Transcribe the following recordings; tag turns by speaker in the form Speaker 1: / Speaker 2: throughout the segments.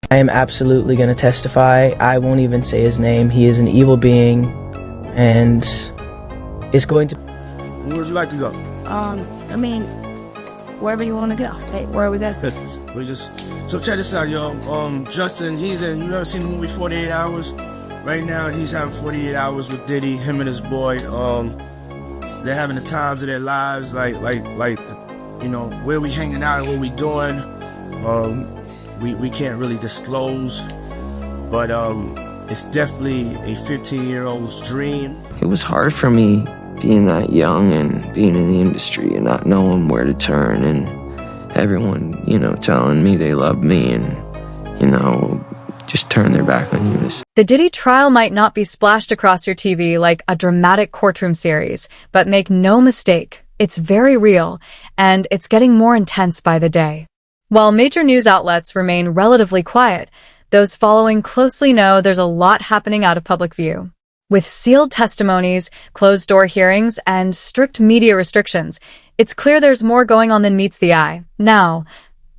Speaker 1: I am absolutely going to testify. I won't even say his name. He is an evil being, and it's going to...
Speaker 2: Where would you like to go?
Speaker 3: I mean, wherever you want to go. Hey, where are we going?
Speaker 2: So check this out, yo. Justin, you ever seen the movie 48 Hours? Right now, he's having 48 hours with Diddy, him and his boy. They're having the times of their lives, like, you know, where we hanging out and what we doing. We can't really disclose, but it's definitely a 15-year-old's dream.
Speaker 4: It was hard for me being that young and being in the industry and not knowing where to turn, and everyone, you know, telling me they loved me and, you know, just turn their back on you.
Speaker 5: The Diddy trial might not be splashed across your TV like a dramatic courtroom series, but make no mistake, it's very real, and it's getting more intense by the day. While major news outlets remain relatively quiet, those following closely know there's a lot happening out of public view. With sealed testimonies, closed-door hearings, and strict media restrictions, it's clear there's more going on than meets the eye. Now,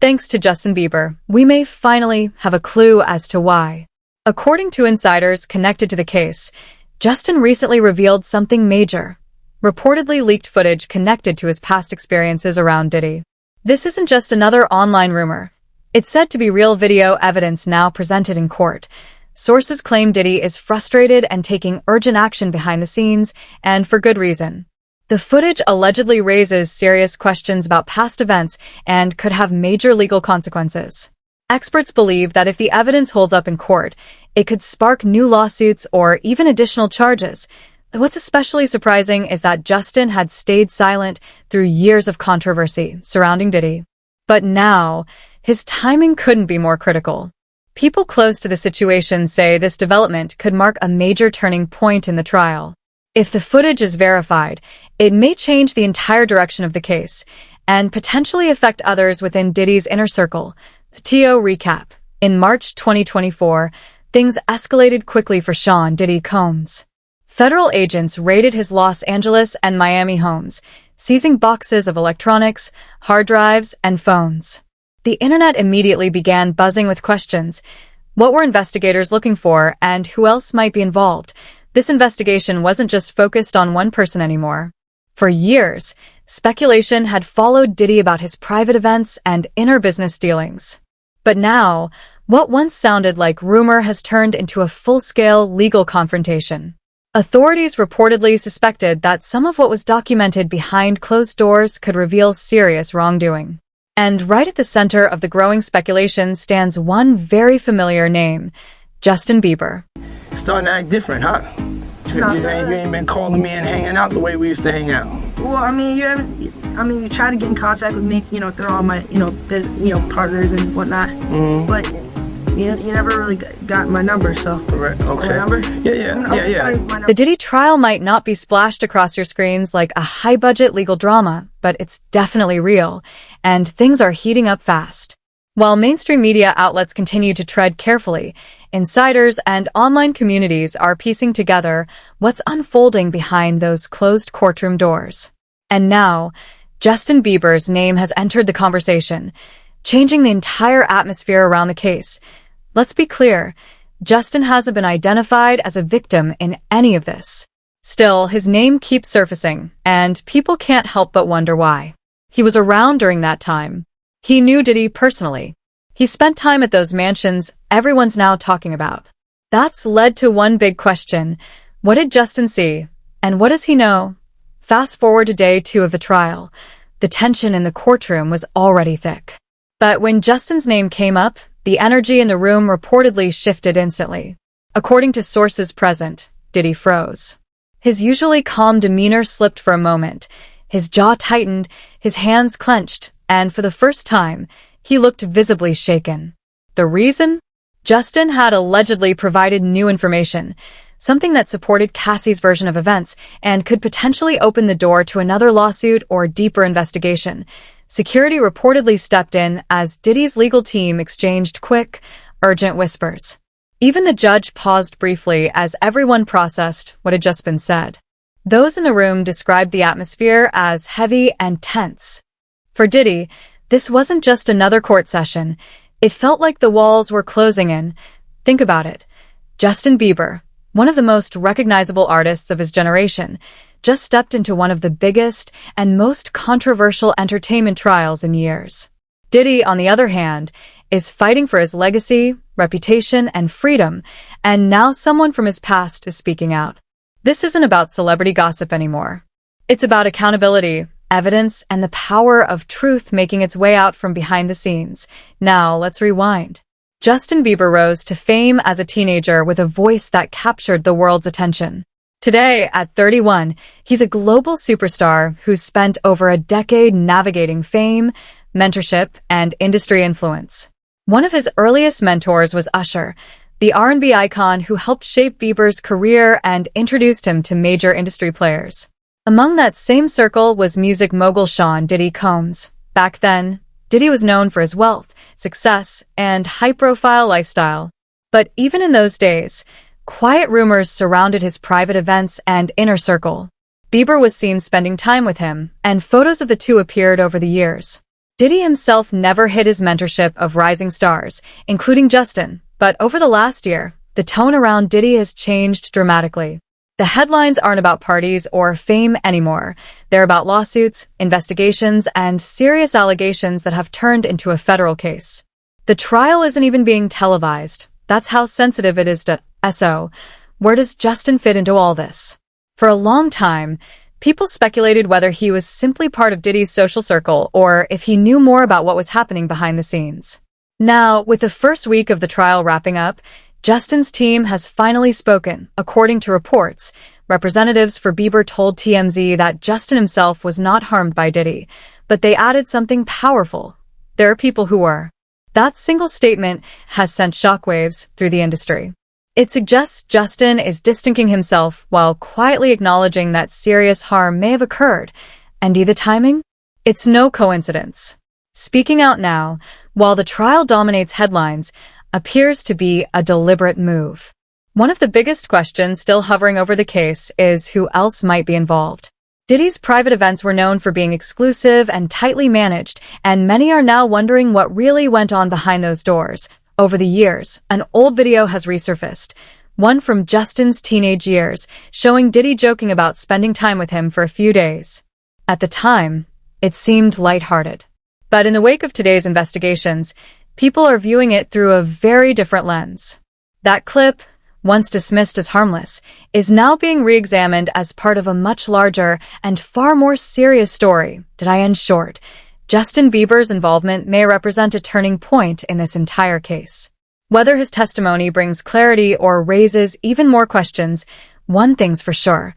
Speaker 5: thanks to Justin Bieber, we may finally have a clue as to why. According to insiders connected to the case, Justin recently revealed something major, reportedly leaked footage connected to his past experiences around Diddy. This isn't just another online rumor. It's said to be real video evidence now presented in court. Sources claim Diddy is frustrated and taking urgent action behind the scenes, and for good reason. The footage allegedly raises serious questions about past events and could have major legal consequences. Experts believe that if the evidence holds up in court, it could spark new lawsuits or even additional charges. What's especially surprising is that Justin had stayed silent through years of controversy surrounding Diddy. But now, his timing couldn't be more critical. People close to the situation say this development could mark a major turning point in the trial. If the footage is verified, it may change the entire direction of the case and potentially affect others within Diddy's inner circle. TO recap. In March 2024, things escalated quickly for Sean Diddy Combs. Federal agents raided his Los Angeles and Miami homes, seizing boxes of electronics, hard drives, and phones. The internet immediately began buzzing with questions. What were investigators looking for, and who else might be involved? This investigation wasn't just focused on one person anymore. For years, speculation had followed Diddy about his private events and inner business dealings. But now, what once sounded like rumor has turned into a full-scale legal confrontation. Authorities reportedly suspected that some of what was documented behind closed doors could reveal serious wrongdoing. And right at the center of the growing speculation stands one very familiar name, Justin Bieber.
Speaker 2: Starting to act different, huh? You ain't been calling me and hanging out the way we used to hang out.
Speaker 3: Well, I mean, you try to get in contact with me, you know, through all my, partners and whatnot. But you never really got my number, so.
Speaker 2: Right, okay.
Speaker 3: My number?
Speaker 2: Yeah.
Speaker 5: The Diddy trial might not be splashed across your screens like a high-budget legal drama, but it's definitely real, and things are heating up fast. While mainstream media outlets continue to tread carefully, insiders and online communities are piecing together what's unfolding behind those closed courtroom doors. And now, Justin Bieber's name has entered the conversation, changing the entire atmosphere around the case. Let's be clear, Justin hasn't been identified as a victim in any of this. Still, his name keeps surfacing, and people can't help but wonder why. He was around during that time. He knew Diddy personally. He spent time at those mansions everyone's now talking about. That's led to one big question. What did Justin see? And what does he know? Fast forward to day 2 of the trial. The tension in the courtroom was already thick. But when Justin's name came up, the energy in the room reportedly shifted instantly. According to sources present, Diddy froze. His usually calm demeanor slipped for a moment. His jaw tightened, his hands clenched, and for the first time, he looked visibly shaken. The reason? Justin had allegedly provided new information, something that supported Cassie's version of events and could potentially open the door to another lawsuit or deeper investigation. Security reportedly stepped in as Diddy's legal team exchanged quick, urgent whispers. Even the judge paused briefly as everyone processed what had just been said. Those in the room described the atmosphere as heavy and tense. For Diddy, this wasn't just another court session. It felt like the walls were closing in. Think about it. Justin Bieber, one of the most recognizable artists of his generation, just stepped into one of the biggest and most controversial entertainment trials in years. Diddy, on the other hand, is fighting for his legacy, reputation, and freedom, and now someone from his past is speaking out. This isn't about celebrity gossip anymore. It's about accountability, evidence, and the power of truth making its way out from behind the scenes. Now, let's rewind. Justin Bieber rose to fame as a teenager with a voice that captured the world's attention. Today, at 31, he's a global superstar who's spent over a decade navigating fame, mentorship, and industry influence. One of his earliest mentors was Usher, the R&B icon who helped shape Bieber's career and introduced him to major industry players. Among that same circle was music mogul Sean Diddy Combs. Back then, Diddy was known for his wealth, success, and high-profile lifestyle. But even in those days, quiet rumors surrounded his private events and inner circle. Bieber was seen spending time with him, and photos of the two appeared over the years. Diddy himself never hid his mentorship of rising stars, including Justin, but over the last year, the tone around Diddy has changed dramatically. The headlines aren't about parties or fame anymore. They're about lawsuits, investigations, and serious allegations that have turned into a federal case. The trial isn't even being televised. That's how sensitive it is to SO. Where does Justin fit into all this? For a long time, people speculated whether he was simply part of Diddy's social circle or if he knew more about what was happening behind the scenes. Now, with the first week of the trial wrapping up, Justin's team has finally spoken. According to reports, representatives for Bieber told TMZ that Justin himself was not harmed by Diddy, but they added something powerful. There are people who were. That single statement has sent shockwaves through the industry. It suggests Justin is distancing himself while quietly acknowledging that serious harm may have occurred. And the timing? It's no coincidence. Speaking out now, while the trial dominates headlines, appears to be a deliberate move. One of the biggest questions still hovering over the case is who else might be involved. Diddy's private events were known for being exclusive and tightly managed, and many are now wondering what really went on behind those doors. Over the years, an old video has resurfaced, one from Justin's teenage years, showing Diddy joking about spending time with him for a few days. At the time, it seemed lighthearted. But in the wake of today's investigations, people are viewing it through a very different lens. That clip, once dismissed as harmless, is now being re-examined as part of a much larger and far more serious story. Did I end short? Justin Bieber's involvement may represent a turning point in this entire case. Whether his testimony brings clarity or raises even more questions, one thing's for sure.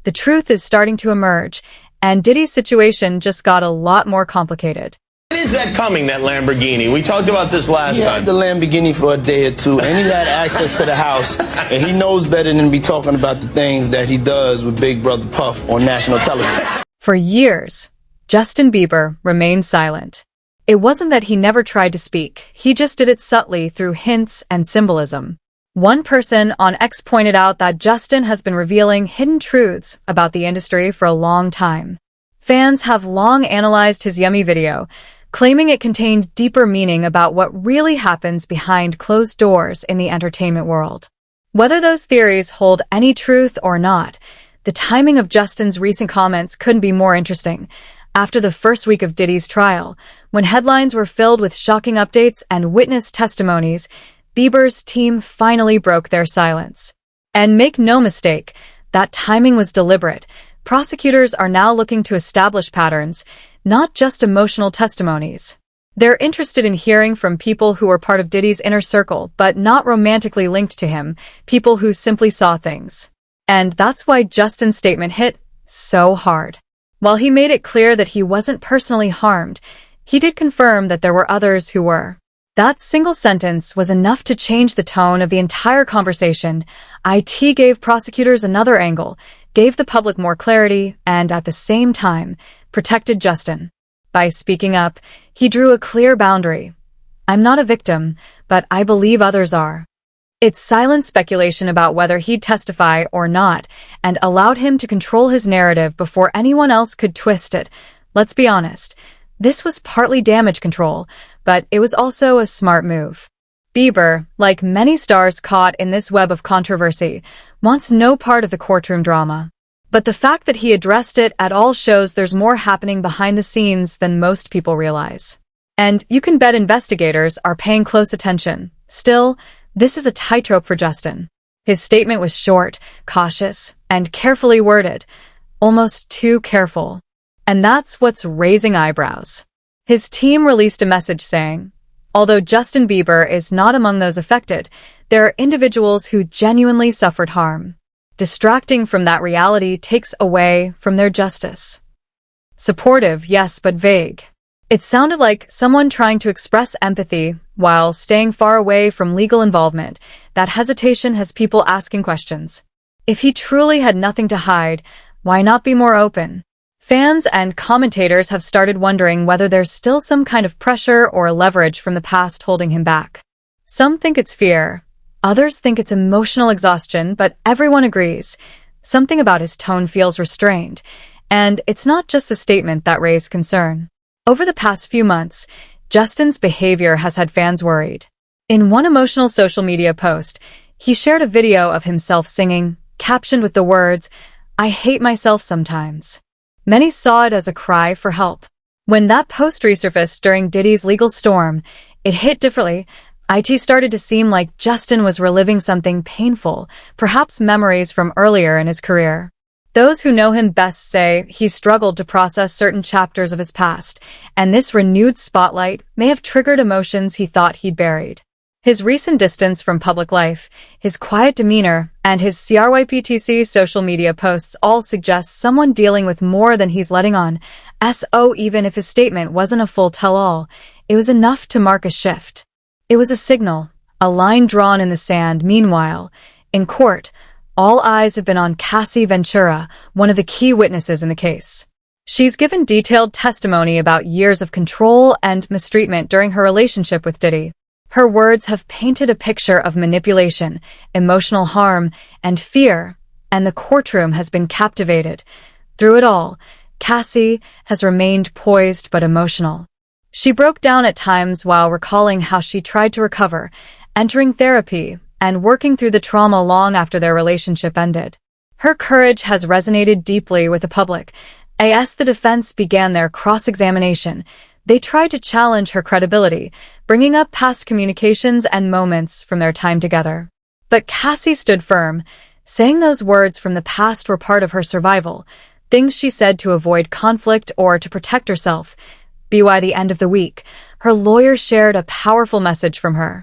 Speaker 5: The truth is starting to emerge, and Diddy's situation just got a lot more complicated.
Speaker 6: When is that coming, that Lamborghini? We talked about this last time.
Speaker 2: He had the Lamborghini for a day or two, and he had access to the house, and he knows better than to be talking about the things that he does with Big Brother Puff on national television.
Speaker 5: For years, Justin Bieber remained silent. It wasn't that he never tried to speak, he just did it subtly through hints and symbolism. One person on X pointed out that Justin has been revealing hidden truths about the industry for a long time. Fans have long analyzed his Yummy video, claiming it contained deeper meaning about what really happens behind closed doors in the entertainment world. Whether those theories hold any truth or not, the timing of Justin's recent comments couldn't be more interesting. After the first week of Diddy's trial, when headlines were filled with shocking updates and witness testimonies, Bieber's team finally broke their silence. And make no mistake, that timing was deliberate. Prosecutors are now looking to establish patterns, not just emotional testimonies. They're interested in hearing from people who were part of Diddy's inner circle but not romantically linked to him, people who simply saw things. And that's why Justin's statement hit so hard. While he made it clear that he wasn't personally harmed, he did confirm that there were others who were. That single sentence was enough to change the tone of the entire conversation. IT gave prosecutors another angle, gave the public more clarity, and at the same time, protected Justin. By speaking up, he drew a clear boundary. I'm not a victim, but I believe others are. It silenced speculation about whether he'd testify or not, and allowed him to control his narrative before anyone else could twist it. Let's be honest. This was partly damage control, but it was also a smart move. Bieber, like many stars caught in this web of controversy, wants no part of the courtroom drama. But the fact that he addressed it at all shows there's more happening behind the scenes than most people realize. And you can bet investigators are paying close attention. Still, this is a tightrope for Justin. His statement was short, cautious, and carefully worded, almost too careful. And that's what's raising eyebrows. His team released a message saying, although Justin Bieber is not among those affected, there are individuals who genuinely suffered harm. Distracting from that reality takes away from their justice. Supportive, yes, but vague. It sounded like someone trying to express empathy while staying far away from legal involvement. That hesitation has people asking questions. If he truly had nothing to hide, why not be more open? Fans and commentators have started wondering whether there's still some kind of pressure or leverage from the past holding him back. Some think it's fear. Others think it's emotional exhaustion, but everyone agrees. Something about his tone feels restrained. And it's not just the statement that raised concern. Over the past few months, Justin's behavior has had fans worried. In one emotional social media post, he shared a video of himself singing, captioned with the words, "I hate myself sometimes." Many saw it as a cry for help. When that post resurfaced during Diddy's legal storm, it hit differently. It started to seem like Justin was reliving something painful, perhaps memories from earlier in his career. Those who know him best say he struggled to process certain chapters of his past, and this renewed spotlight may have triggered emotions he thought he'd buried. His recent distance from public life, his quiet demeanor, and his CRYPTC social media posts all suggest someone dealing with more than he's letting on. Even if his statement wasn't a full tell-all, it was enough to mark a shift. It was a signal, a line drawn in the sand. Meanwhile, in court, all eyes have been on Cassie Ventura, one of the key witnesses in the case. She's given detailed testimony about years of control and mistreatment during her relationship with Diddy. Her words have painted a picture of manipulation, emotional harm, and fear, and the courtroom has been captivated. Through it all, Cassie has remained poised but emotional. She broke down at times while recalling how she tried to recover, entering therapy, and working through the trauma long after their relationship ended. Her courage has resonated deeply with the public. As the defense began their cross-examination, they tried to challenge her credibility, bringing up past communications and moments from their time together. But Cassie stood firm, saying those words from the past were part of her survival, things she said to avoid conflict or to protect herself. By the end of the week, her lawyer shared a powerful message from her.